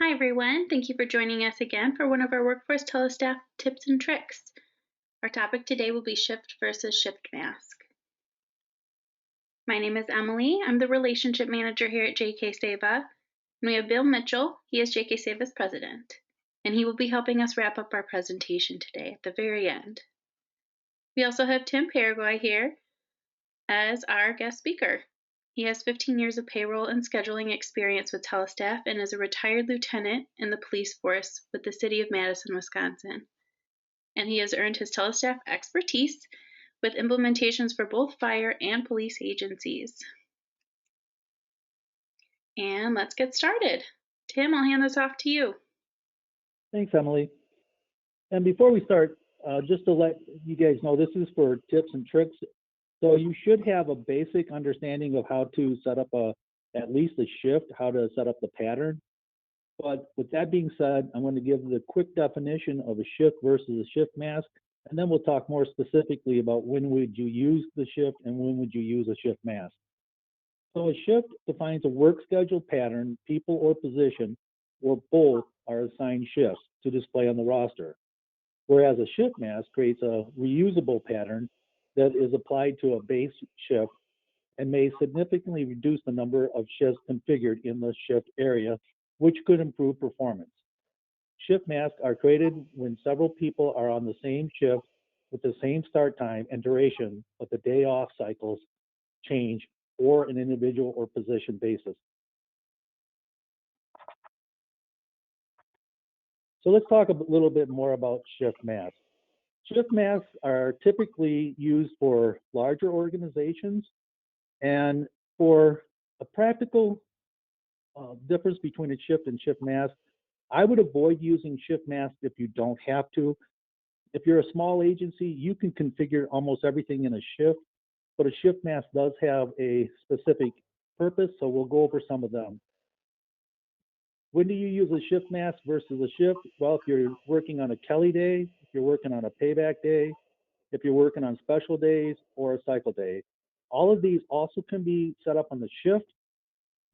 Hi everyone, thank you for joining us again for one of our Workforce TeleStaff tips and tricks. Our topic today will be shift versus shift mask. My name is Emily. I'm the Relationship Manager here at JK Seva. And we have Bill Mitchell. He is JK Seva's president. And he will be helping us wrap up our presentation today at the very end. We also have Tim Paraguay here as our guest speaker. He has 15 years of payroll and scheduling experience with TeleStaff and is a retired lieutenant in the police force with the city of Madison, Wisconsin. And he has earned his TeleStaff expertise with implementations for both fire and police agencies. And let's get started. Tim, I'll hand this off to you. Thanks, Emily. And before we start, just to let you guys know, this is for tips and tricks. So you should have a basic understanding of how to set up at least a shift, how to set up the pattern. But with that being said, I'm going to give the quick definition of a shift versus a shift mask, and then we'll talk more specifically about when would you use the shift and when would you use a shift mask. So a shift defines a work schedule pattern, people or position, where both are assigned shifts to display on the roster. Whereas a shift mask creates a reusable pattern that is applied to a base shift and may significantly reduce the number of shifts configured in the shift area, which could improve performance. Shift masks are created when several people are on the same shift with the same start time and duration, but the day off cycles change or an individual or position basis. So let's talk a little bit more about shift masks. Shift masks are typically used for larger organizations, and for a practical difference between a shift and shift mask, I would avoid using shift masks if you don't have to. If you're a small agency, you can configure almost everything in a shift, but a shift mask does have a specific purpose, so we'll go over some of them. When do you use a shift mask versus a shift? Well, if you're working on a Kelly day, if you're working on a payback day, if you're working on special days or a cycle day. All of these also can be set up on the shift,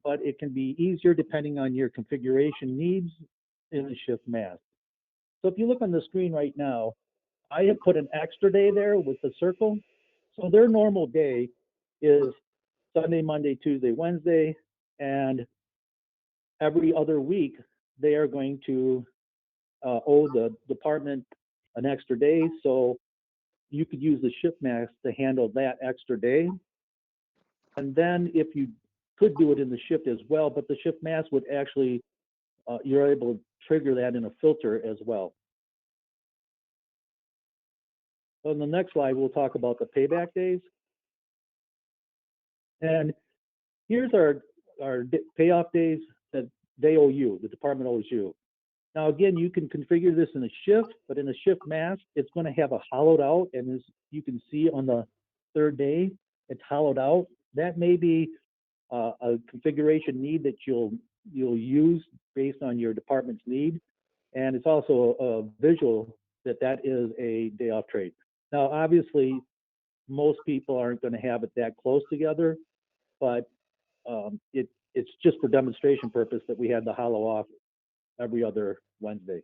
but it can be easier depending on your configuration needs in the shift mask. So if you look on the screen right now, I have put an extra day there with the circle. So their normal day is Sunday, Monday, Tuesday, Wednesday, and every other week they are going to owe the department an extra day. So you could use the shift mask to handle that extra day. And then if you could do it in the shift as well, but the shift mask would actually, you're able to trigger that in a filter as well. So on the next slide, we'll talk about the payback days. And here's our payoff days that they owe you, the department owes you. Now, again, you can configure this in a shift, but in a shift mask, it's going to have a hollowed out. And as you can see on the third day, it's hollowed out. That may be a configuration need that you'll use based on your department's need. And it's also a visual that is a day off trade. Now, obviously, most people aren't going to have it that close together, but it's just for demonstration purpose that we had the hollow off every other Wednesday.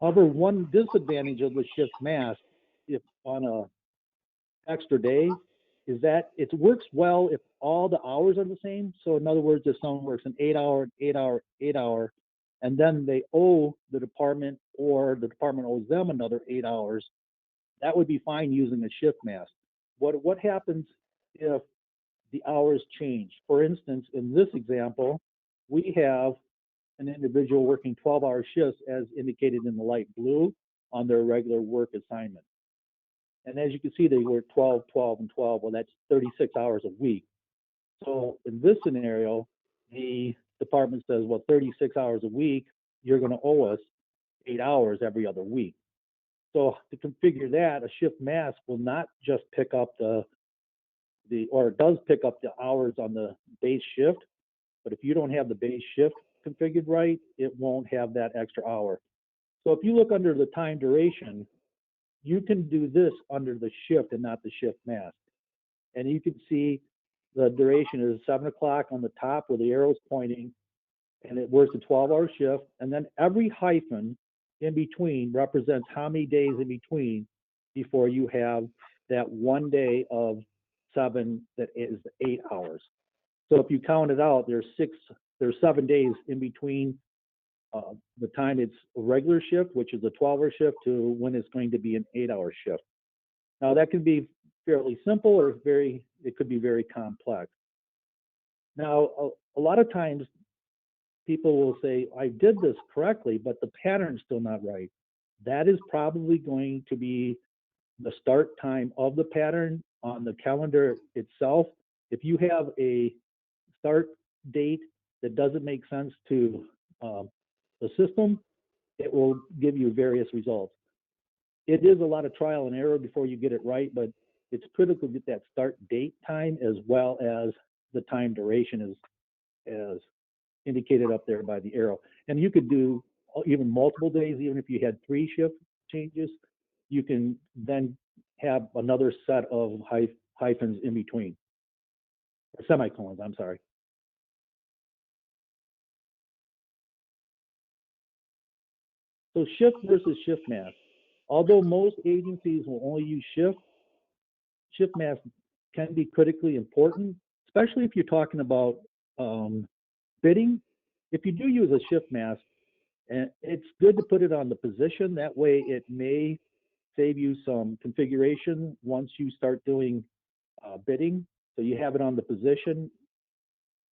However, one disadvantage of the shift mask, if on a extra day, is that it works well if all the hours are the same. So in other words, if someone works an 8-hour, 8-hour, 8-hour, and then they owe the department or the department owes them another 8 hours, that would be fine using a shift mask. What happens if the hours change? For instance, in this example, we have an individual working 12-hour shifts as indicated in the light blue on their regular work assignment. And as you can see, they work 12, 12, and 12. Well, that's 36 hours a week. So in this scenario, the department says, well, 36 hours a week, you're going to owe us 8 hours every other week. So to configure that, a shift mask will not just pick up or it does pick up the hours on the base shift, but if you don't have the base shift configured right, it won't have that extra hour. So if you look under the time duration, you can do this under the shift and not the shift mask. And you can see the duration is 7 o'clock on the top where the arrow's pointing, and it works a 12-hour shift. And then every hyphen in between represents how many days in between before you have that 1 day of 7 that is 8 hours. So if you count it out, there's 7 days in between the time it's a regular shift, which is a 12-hour shift, to when it's going to be an 8-hour shift. Now that can be fairly simple, or it could be very complex. Now, a lot of times people will say, I did this correctly, but the pattern's still not right. That is probably going to be the start time of the pattern on the calendar itself. If you have a start date that doesn't make sense to the system, it will give you various results. It is a lot of trial and error before you get it right, but it's critical to get that start date time as well as the time duration as indicated up there by the arrow. And you could do even multiple days, even if you had 3 shift changes, you can then have another set of hyphens in between, or semicolons, I'm sorry. So shift versus shift mask. Although most agencies will only use shift mask can be critically important, especially if you're talking about bidding. If you do use a shift mask, and it's good to put it on the position. That way it may save you some configuration once you start doing bidding. So you have it on the position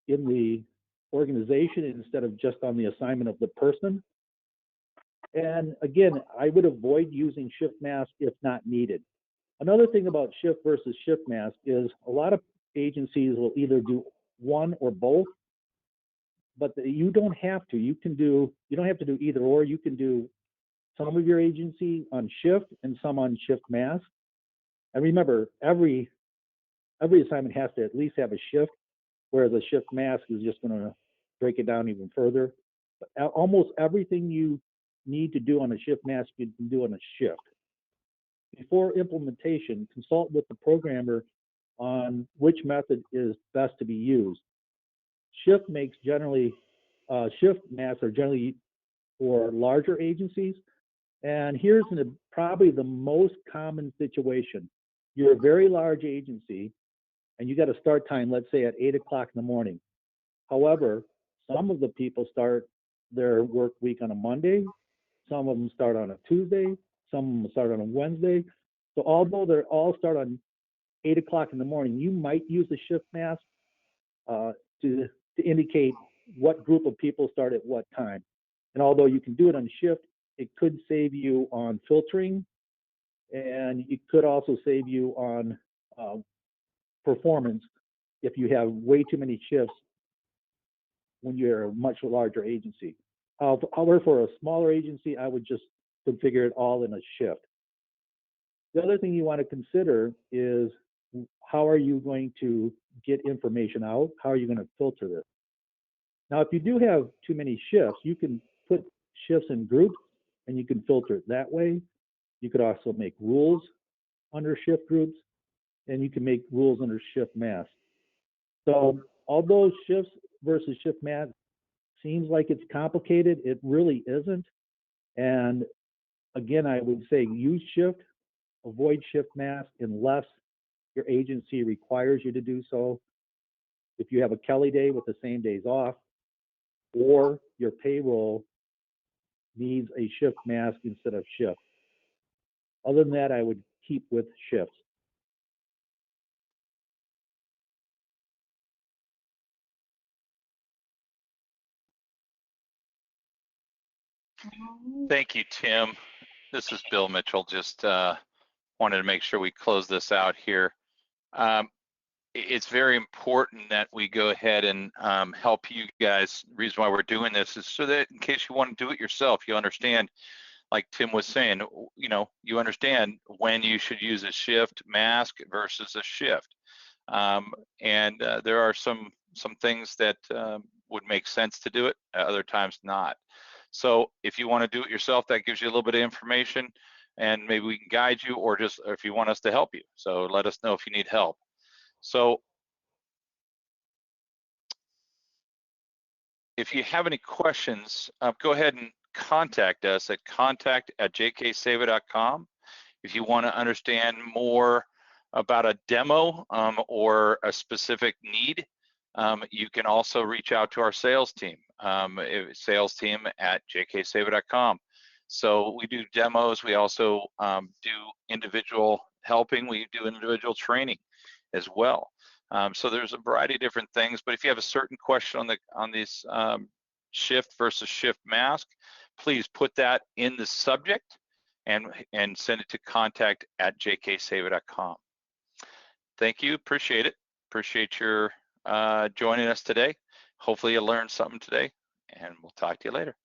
in the organization instead of just on the assignment of the person. And again, I would avoid using shift mask if not needed. Another thing about shift versus shift mask is a lot of agencies will either do one or both, but you don't have to. You don't have to do either or. You can do some of your agency on shift and some on shift mask. And remember, every assignment has to at least have a shift, where the shift mask is just going to break it down even further. But almost everything you need to do on a shift mask, you can do on a shift. Before implementation, consult with the programmer on which method is best to be used. Shift masks are generally for larger agencies. And here's probably the most common situation. You're a very large agency and you got a start time, let's say at 8 o'clock in the morning. However, some of the people start their work week on a Monday, some of them start on a Tuesday, some of them start on a Wednesday. So although they all start on 8 o'clock in the morning, you might use the shift mask to indicate what group of people start at what time. And although you can do it on shift, it could save you on filtering, and it could also save you on performance if you have way too many shifts when you're a much larger agency. However, for a smaller agency, I would just configure it all in a shift. The other thing you want to consider is, how are you going to get information out? How are you going to filter this? Now, if you do have too many shifts, you can put shifts in groups and you can filter it that way. You could also make rules under shift groups, and you can make rules under shift mask. So although shifts versus shift mask seems like it's complicated, it really isn't. And again, I would say use shift, avoid shift mask unless your agency requires you to do so. If you have a Kelly day with the same days off, or your payroll needs a shift mask instead of shift. Other than that, I would keep with shifts. Thank you, Tim. This is Bill Mitchell. Just wanted to make sure we close this out here. It's very important that we go ahead and help you guys. The reason why we're doing this is so that in case you want to do it yourself, you understand, like Tim was saying, you understand when you should use a shift mask versus a shift. And there are some things that would make sense to do it, other times not. So if you want to do it yourself, that gives you a little bit of information, and maybe we can guide you, or if you want us to help you. So let us know if you need help. So if you have any questions, go ahead and contact us at contact@jksava.com. If you want to understand more about a demo or a specific need, you can also reach out to our sales team, sales@jksava.com. So we do demos. We also do individual helping. We do individual training as well. So there's a variety of different things. But if you have a certain question on this shift versus shift mask, please put that in the subject and send it to contact@jksava.com. Thank you. Appreciate it. Appreciate your joining us today. Hopefully you learned something today, and we'll talk to you later.